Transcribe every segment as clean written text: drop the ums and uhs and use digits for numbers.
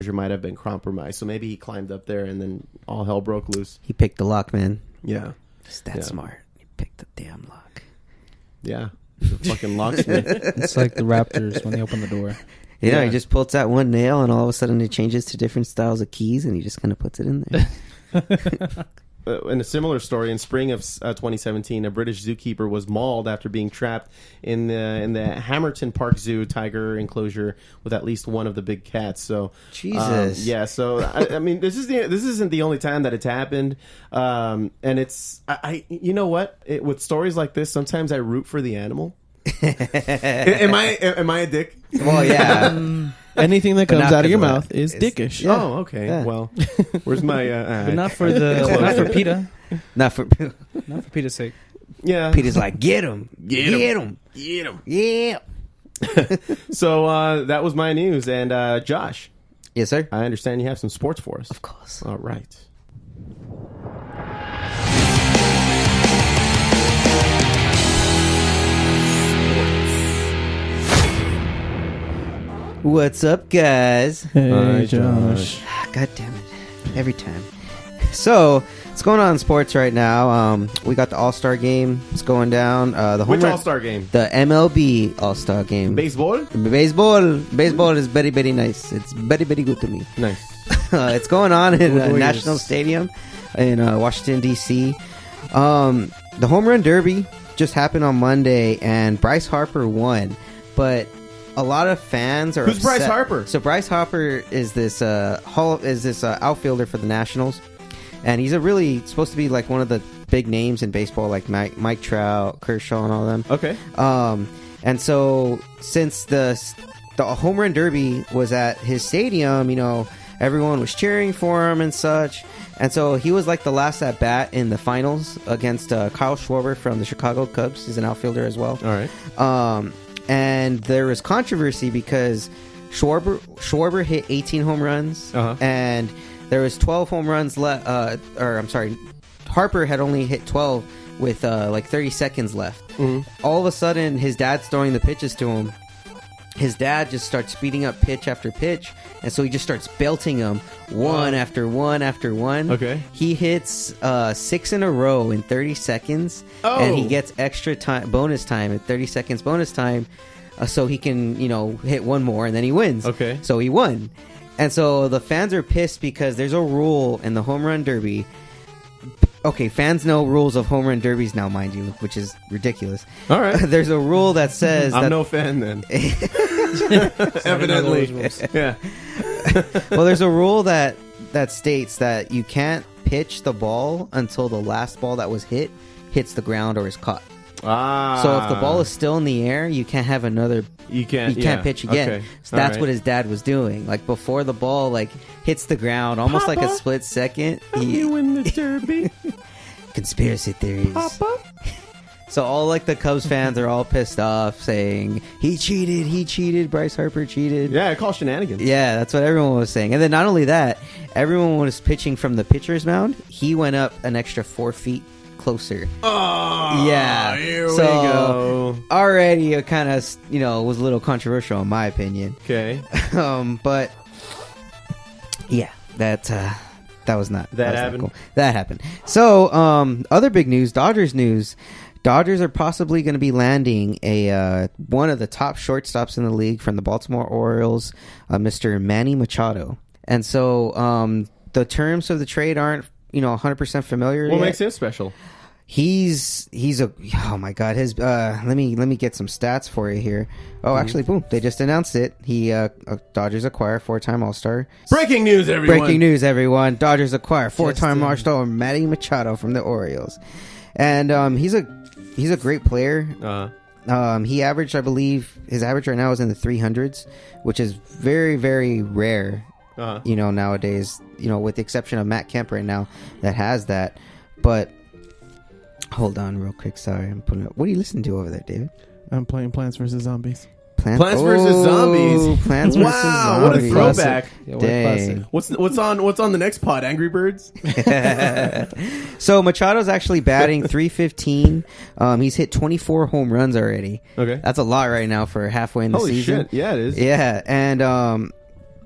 temperature might have been compromised. So maybe he climbed up there and then all hell broke loose. He picked the lock, man. Yeah. Just that smart. He picked the damn lock. Yeah. He's a fucking locksmith. It's like the Raptors when they open the door. Yeah, he just pulls out one nail and all of a sudden it changes to different styles of keys and he just kind of puts it in there. In a similar story, in spring of 2017, a British zookeeper was mauled after being trapped in the Hamerton Park Zoo tiger enclosure with at least one of the big cats. So, Jesus, yeah. So, I mean, this isn't the only time that it's happened, and it's you know what? With stories like this, sometimes I root for the animal. Am I a dick? Well, yeah. Anything that comes out of your mouth is dickish. Yeah. Oh, okay. Yeah. Well, where's my? But not for PETA. Not for PETA's sake. Yeah. PETA's like, get him. Yeah. So that was my news, and Josh. Yes, sir. I understand you have some sports for us. Of course. All right. What's up, guys? Hey, Josh. God damn it. Every time. So, what's going on in sports right now? We got the All-Star game. It's going down. Which All-Star game? The MLB All-Star game. Baseball? Baseball is very, very nice. It's very, very good to me. Nice. It's going on in National Stadium in Washington, D.C. The Home Run Derby just happened on Monday, and Bryce Harper won. But a lot of fans are Who's upset. Bryce Harper? So Bryce Harper is this outfielder for the Nationals, and he's supposed to be like one of the big names in baseball, like Mike Trout, Kershaw, and all of them. Okay. And so since the Home Run Derby was at his stadium, everyone was cheering for him and such. And so he was like the last at bat in the finals against Kyle Schwarber from the Chicago Cubs. He's an outfielder as well. All right. And there was controversy because Schwarber hit 18 home runs, and there was 12 home runs left. Harper had only hit 12 with like 30 seconds left. Mm-hmm. All of a sudden, his dad's throwing the pitches to him. His dad just starts speeding up pitch after pitch, and so he just starts belting them one after one after one. Okay. He hits 6 in a row in 30 seconds, and he gets extra time, bonus time at 30 seconds bonus time, so he can, hit one more, and then he wins. Okay. So he won. And so the fans are pissed because there's a rule in the Home Run Derby. Okay, fans know rules of home run derbies now, mind you, which is ridiculous. All right. There's a rule that says I'm no fan then. Evidently. Yeah. Well, there's a rule that states that you can't pitch the ball until the last ball that was hits the ground or is caught. So if the ball is still in the air, you can't have another. You can't pitch again. Okay. So that's what his dad was doing. Like before the ball hits the ground, almost Papa, like a split second. He win the derby. Conspiracy theories. Papa. So all the Cubs fans are all pissed off, saying he cheated. Bryce Harper cheated. Yeah, I call shenanigans. Yeah, that's what everyone was saying. And then not only that, everyone was pitching from the pitcher's mound. He went up an extra 4 feet closer. Oh, yeah. Here we go. Already it kind of, was a little controversial in my opinion. Okay. But yeah, that was not. That happened. Cool. That happened. So, other big news, Dodgers news. Dodgers are possibly going to be landing one of the top shortstops in the league from the Baltimore Orioles, Mr. Manny Machado. And so, the terms of the trade aren't, 100% familiar. What makes him special? He's a oh my god, his let me get some stats for you here. Oh, actually, boom, they just announced it. Dodgers acquire 4-time All-Star. Breaking news, everyone. Dodgers acquire 4-time All-Star Manny Machado from the Orioles. And he's a great player. He averaged, I believe, his average right now is in the 300s, which is very, very rare. Nowadays, with the exception of Matt Kemp right now that has that. But hold on real quick. Sorry, I'm putting up. What are you listening to over there, David? I'm playing Plants vs. Zombies. Plants vs. Zombies. Plants vs. Wow, Zombies. what a throwback. Yeah, Dang. What's on the next pod? Angry Birds? So Machado's actually batting .315. He's hit 24 home runs already. Okay. That's a lot right now for halfway in the Holy season. shit. Yeah, it is. Yeah, and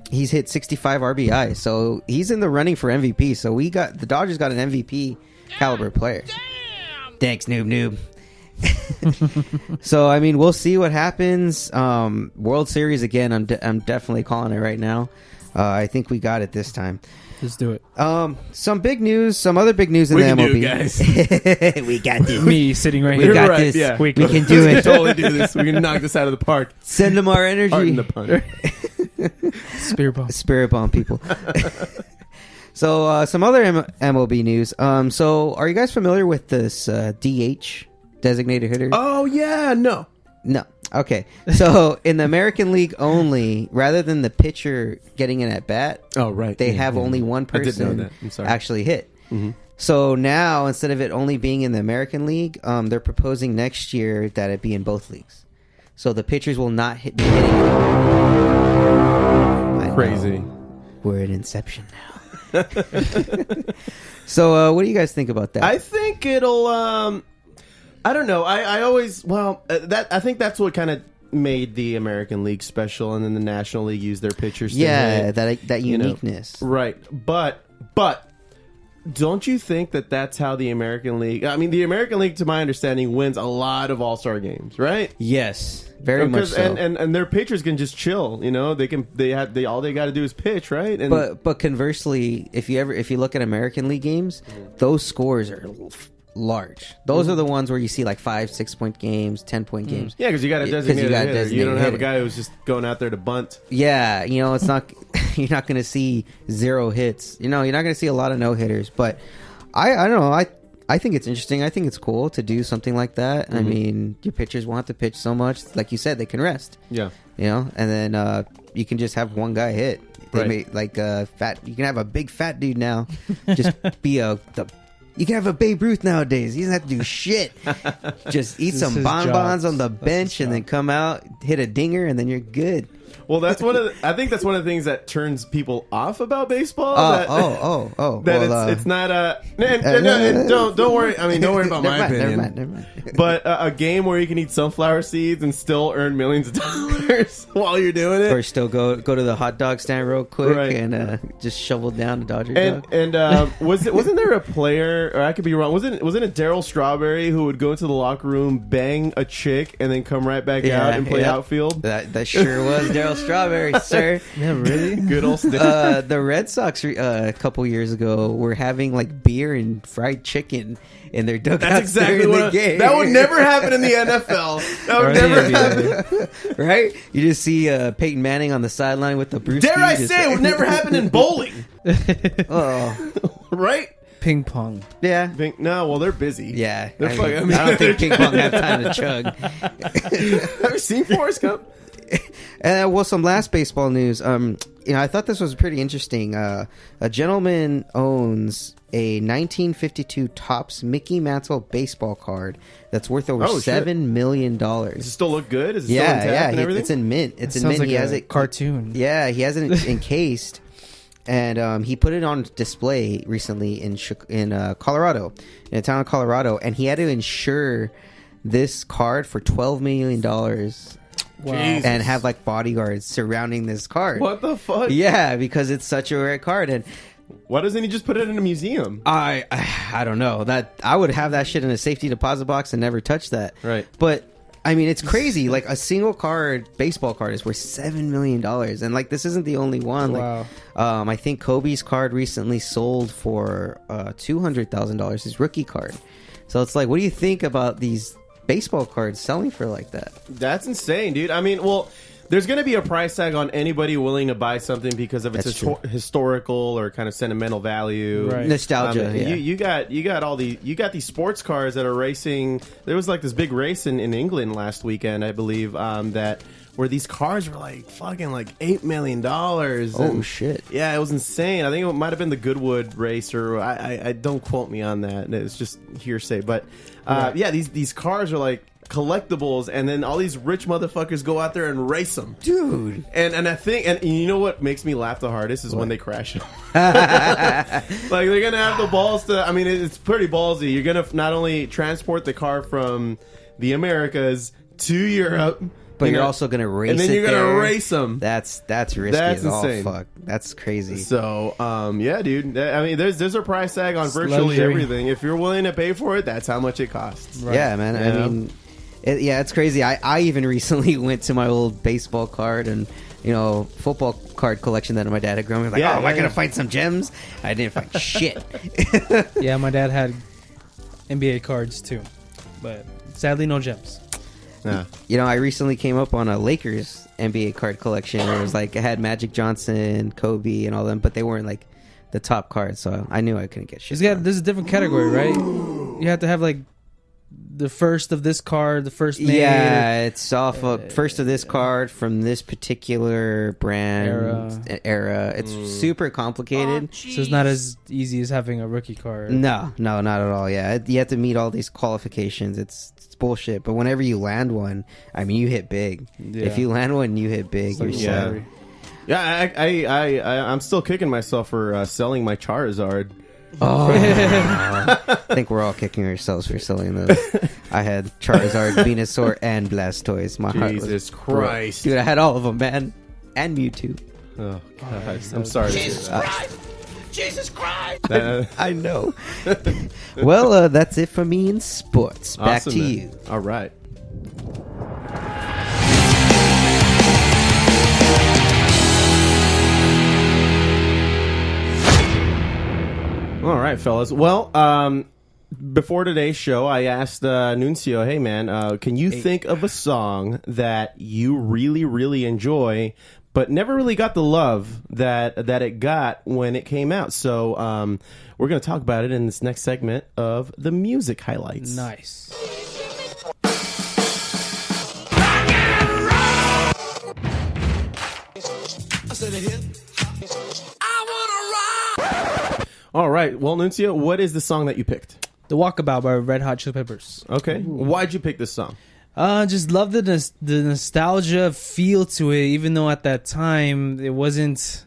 he's hit 65 RBI, so he's in the running for MVP. So the Dodgers got an MVP caliber player. Thanks, noob. So I mean, we'll see what happens. World Series again. I'm definitely calling it right now. I think we got it this time. Let's do it. Some big news. Some other big news in We the can MLB. do it, guys. We got this. Me sitting right We here. got Right, this. yeah. We can do We it. totally do this. We can knock this out of the park. Send them our energy. Pardon the pun. Spirit bomb. Spirit bomb people. So some other MLB news. So are you guys familiar with this DH, designated hitter? Oh yeah, no. No. Okay. So in the American League only, rather than the pitcher getting an at bat, Oh right. they Yeah, have yeah. only one I did know person that. I'm sorry. actually hit. Mhm. So now, instead of it only being in the American League, they're proposing next year that it be in both leagues. So the pitchers will not be hitting. I know. Crazy. We're in Inception now. So what do you guys think about that? I think it'll. I don't know. I always I think that's what kind of made the American League special, and then the National League used their pitchers. yeah, to hit, that you know. uniqueness. Right, but don't you think that that's how the American League? I mean, the American League, to my understanding, wins a lot of All-Star games, right? Yes, very much so. And their pitchers can just chill. You know, they all they got to do is pitch, right? And But conversely, if you look at American League games, those scores are large. Those are the ones where you see like 5-6 point games, 10-point games. yeah, because you got a 'Cause you designated got a hitter. You designated don't have a hitter. guy who's just going out there to bunt. Yeah, you know, it's not you're not going to see 0 hits. You know, you're not going to see a lot of no hitters. But I don't know. I think it's interesting. I think it's cool to do something like that. I mean, your pitchers won't have to pitch so much. Like you said, they can rest. Yeah. You know, and then you can just have one guy hit. They Right. may, like fat. You can have a big fat dude now. Just be you can have a Babe Ruth nowadays. He doesn't have to do shit. Just eat This some is bonbons jobs. on the That's bench his and then job. come out, hit a dinger, and then you're good. Well, that's I think that's one of the things that turns people off about baseball. Oh. That Well, it's not don't worry. I mean, don't worry about my opinion. Never mind. But a game where you can eat sunflower seeds and still earn millions of dollars while you're doing it. Or still go to the hot dog stand real quick Right. and just shovel down a Dodger And dog. wasn't there a player, or I could be wrong? Wasn't it Darryl Strawberry who would go into the locker room, bang a chick, and then come right back out and play outfield? That sure was Darryl Strawberry, sir. Yeah, really? Good old stick. The Red Sox a couple years ago were having like beer and fried chicken in their dugouts That's exactly during what the game. that would never happen in the NFL. That Or would the never NBA. happen. Right? You just see Peyton Manning on the sideline with the Bruce. Dare I say it would never happen in bowling, Oh, right? Ping pong. yeah. No, well, they're busy. Yeah, They're I, fucking- mean, I don't think ping pong have time to chug. Have you seen Forrest Gump? And well, some last baseball news. I thought this was pretty interesting. A gentleman owns a 1952 Topps Mickey Mantle baseball card that's worth over Oh, shit. $7 million. Does it still look good? Is it still Yeah, intact yeah, and everything? it's in mint. It's in Sounds mint. like He a has it cartoon. Yeah, he has it encased, and he put it on display recently in Colorado, in a town of Colorado, and he had to insure this card for $12 million Wow. Jesus. and have like bodyguards surrounding this card. What the fuck? Yeah, because it's such a rare card, and Why doesn't he just put it in a museum? I don't know that I would have that shit in a safety deposit box and never touch that. Right. But I mean, it's crazy. Like a single baseball card is worth $7 million, and like this isn't the only one. Wow. Like, I think Kobe's card recently sold for $200,000. His rookie card. So it's like, what do you think about these baseball cards selling for like that? That's insane, dude. I mean, well, there's going to be a price tag on anybody willing to buy something because of its That's true. historical or kind of sentimental value, Right. Nostalgia. Yeah. You got all these sports cars that are racing. There was like this big race in England last weekend, I believe, that where these cars were like fucking like $8 million. Oh shit! Yeah, it was insane. I think it might have been the Goodwood race, or I don't quote me on that. It's just hearsay. But yeah, these cars are like collectibles, and then all these rich motherfuckers go out there and race them, Dude. And I think, and you know what makes me laugh the hardest is when they crash them. Like they're gonna have the balls to. I mean, it's pretty ballsy. You're gonna not only transport the car from the Americas to Europe, But You you're know, also gonna race, and then you're it gonna there. race them. That's risky That's as all insane. fuck. That's crazy. So, yeah, dude. I mean, there's a price tag on It's virtually luxury. everything. If you're willing to pay for it, that's how much it costs. Right. Yeah, man. Yeah. I mean, it's crazy. I even recently went to my old baseball card and football card collection that my dad had grown. I was like, am I gonna find some gems? I didn't find shit. Yeah, my dad had NBA cards too, but sadly no gems. Yeah. I recently came up on a Lakers NBA card collection where it was like it had Magic Johnson, Kobe, and all them, but they weren't like the top cards, so I knew I couldn't get shit. There's a different category, right? You have to have like the first of this card, the first made. Yeah, it's off of first of this card from this particular brand era. It's super complicated. So it's not as easy as having a rookie card. No, not at all. Yeah, you have to meet all these qualifications. It's bullshit. But whenever you land one, I mean, you hit big. Yeah. If you land one, you hit big. It's like You're set. lottery. Yeah, I'm still kicking myself for selling my Charizard. Oh, I think we're all kicking ourselves for selling those. I had Charizard, Venusaur, and Blastoise. My heart was Jesus broke. Christ. Dude, I had all of them, man, and Mewtwo. Oh, God. I'm sorry. Jesus Christ! I know. Well, that's it for me in sports. Back Awesome, to man. you. All right. All right, fellas. Well, before today's show, I asked Nuncio, hey, man, can you think of a song that you really, really enjoy, but never really got the love that it got when it came out? So we're going to talk about it in this next segment of the music highlights. Nice. All right. Well, Nuncio, what is the song that you picked? The Walkabout by Red Hot Chili Peppers. Okay. Why'd you pick this song? Just love the nostalgia feel to it, even though at that time it wasn't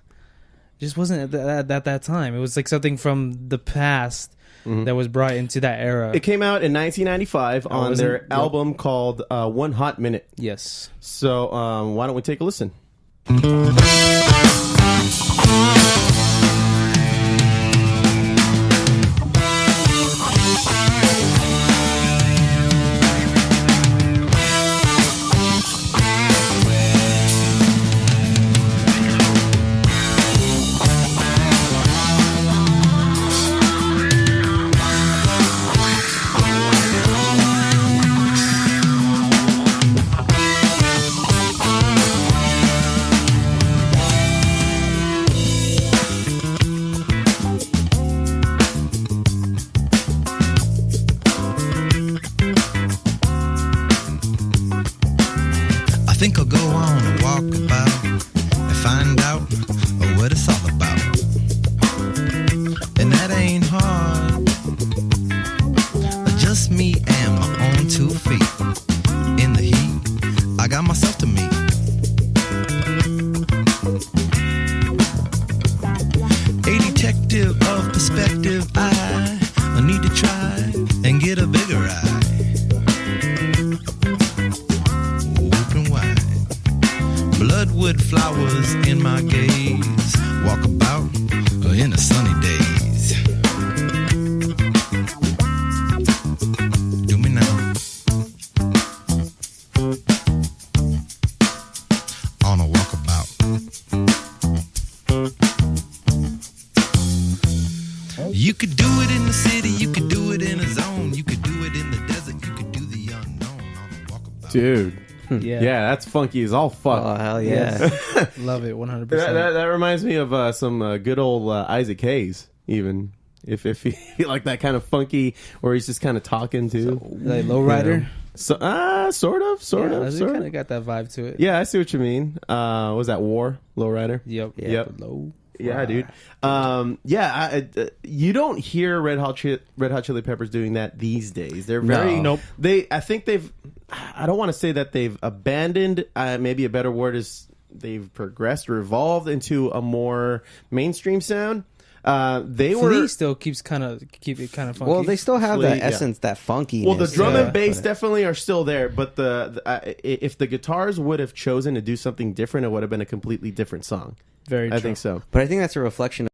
at that time. It was like something from the past that was brought into that era. It came out in 1995 on was their it? album called One Hot Minute. Yes. So why don't we take a listen? I think I'll go on a walkabout and find out what it's all about. And that ain't hard. Just me and my own 2 feet. In the heat, I got myself to meet. A detective of perspective, I need to try and get a bigger eye. Open wide. Bloodwood flowers in my gaze. Walk about in the sunny days. Do me now. On a walkabout. You could do it in the city, you could do it in a zone, you could do it in the desert, you could do the unknown on a walkabout. Dude. Yeah. Yeah, that's funky as all fuck. Oh, hell yeah. Love it 100%. That reminds me of some good old Isaac Hayes, even. If you like that kind of funky, where he's just kind of talking too. Like Lowrider. So, sort of. It kind of got that vibe to it. Yeah, I see what you mean. Was that War? Lowrider? Yep. Yep. Low. Yeah, dude. You don't hear Red Hot Chili Peppers doing that these days. They're very Nope. I think they've. I don't want to say that they've abandoned. Maybe a better word is they've progressed or evolved into a more mainstream sound. They Flea were still keep it kind of funky. Well, they still have Flea, that yeah. essence, that funky. well, the drum and bass definitely are still there, but if the guitars would have chosen to do something different, it would have been a completely different song. Very true. I think so. But I think that's a reflection